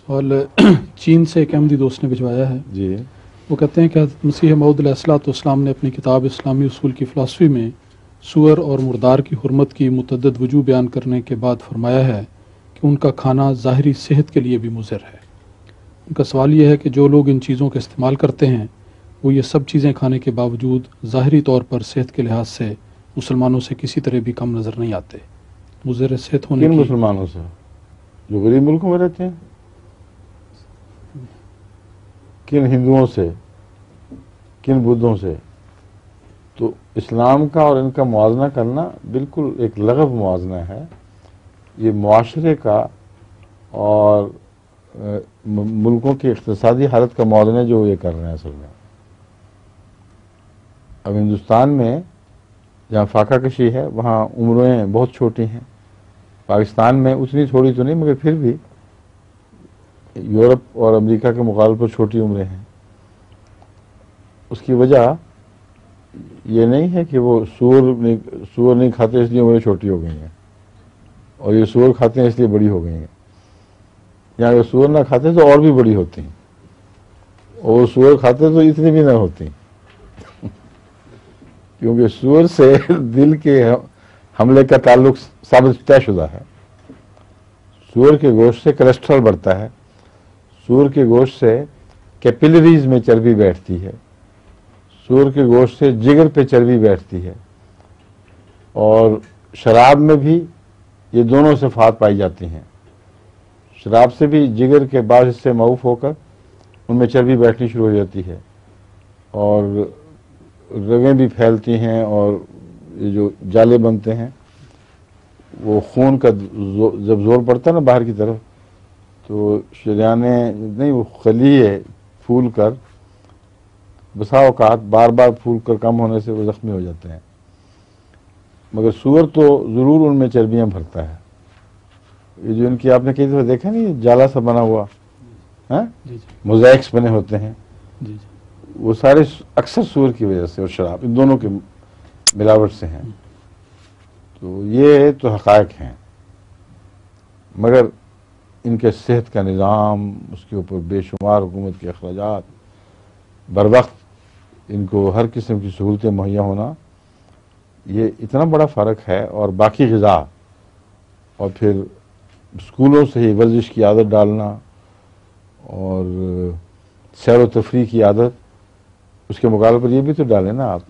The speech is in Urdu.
اور چین سے ایک احمدی دوست نے بھجوایا ہے جی وہ کہتے ہیں کہ حضرت مسیح موعود علیہ الصلوۃ والسلام نے اپنی کتاب اسلامی اصول کی فلسفی میں سور اور مردار کی حرمت کی متعدد وجوہ بیان کرنے کے بعد فرمایا ہے کہ ان کا کھانا ظاہری صحت کے لیے بھی مضر ہے۔ ان کا سوال یہ ہے کہ جو لوگ ان چیزوں کا استعمال کرتے ہیں وہ یہ سب چیزیں کھانے کے باوجود ظاہری طور پر صحت کے لحاظ سے مسلمانوں سے کسی طرح بھی کم نظر نہیں آتے۔ مضر صحت ہونے کن کی مسلمانوں سے؟ جو غریب ملکوں میں رہتے ہیں؟ کن ہندوؤں سے؟ کن بدھوں سے؟ تو اسلام کا اور ان کا موازنہ کرنا بالکل ایک لغو موازنہ ہے۔ یہ معاشرے کا اور ملکوں کی اقتصادی حالت کا موازنہ جو یہ کر رہے ہیں اصل میں۔ اب ہندوستان میں جہاں فاقہ کشی ہے وہاں عمریں بہت چھوٹی ہیں، پاکستان میں اتنی تھوڑی تو نہیں مگر پھر بھی یورپ اور امریکہ کے مقابلے پر چھوٹی عمریں ہیں۔ اس کی وجہ یہ نہیں ہے کہ وہ سور نہیں کھاتے اس لیے عمریں چھوٹی ہو گئی ہیں، اور یہ سور کھاتے ہیں اس لیے بڑی ہو گئی ہیں، یا اگر سور نہ کھاتے تو اور بھی بڑی ہوتی ہیں، اور سور کھاتے تو اتنی بھی نہ ہوتی، کیونکہ سور سے دل کے حملے کا تعلق ثابت طے شدہ ہے۔ سور کے گوشت سے کولیسٹرول بڑھتا ہے، سور کے گوشت سے کیپلریز میں چربی بیٹھتی ہے، سور کے گوشت سے جگر پہ چربی بیٹھتی ہے، اور شراب میں بھی یہ دونوں صفات پائی جاتی ہیں۔ شراب سے بھی جگر کے بعض حصے معوف ہو کر ان میں چربی بیٹھنی شروع ہو جاتی ہے، اور رگیں بھی پھیلتی ہیں، اور یہ جو جالے بنتے ہیں وہ خون کا جب زور پڑتا ہے نا باہر کی طرف تو شریانیں نہیں، وہ خلیے پھول کر بسا اوقات بار بار پھول کر کم ہونے سے وہ زخمی ہو جاتے ہیں، مگر سور تو ضرور ان میں چربیاں بھرتا ہے۔ یہ جو ان کی آپ نے کئی دفعہ دیکھا نہیں جالا سا بنا ہوا موزائکس بنے ہوتے ہیں، وہ سارے اکثر سور کی وجہ سے اور شراب ان دونوں کے ملاوٹ سے ہیں۔ تو یہ تو حقائق ہیں، مگر ان کے صحت کا نظام، اس کے اوپر بے شمار حکومت کے اخراجات، بر وقت ان کو ہر قسم کی سہولتیں مہیا ہونا، یہ اتنا بڑا فرق ہے۔ اور باقی غذا، اور پھر اسکولوں سے ہی ورزش کی عادت ڈالنا اور سیر و تفریح کی عادت، اس کے مقابلے پر یہ بھی تو ڈالیں نا آپ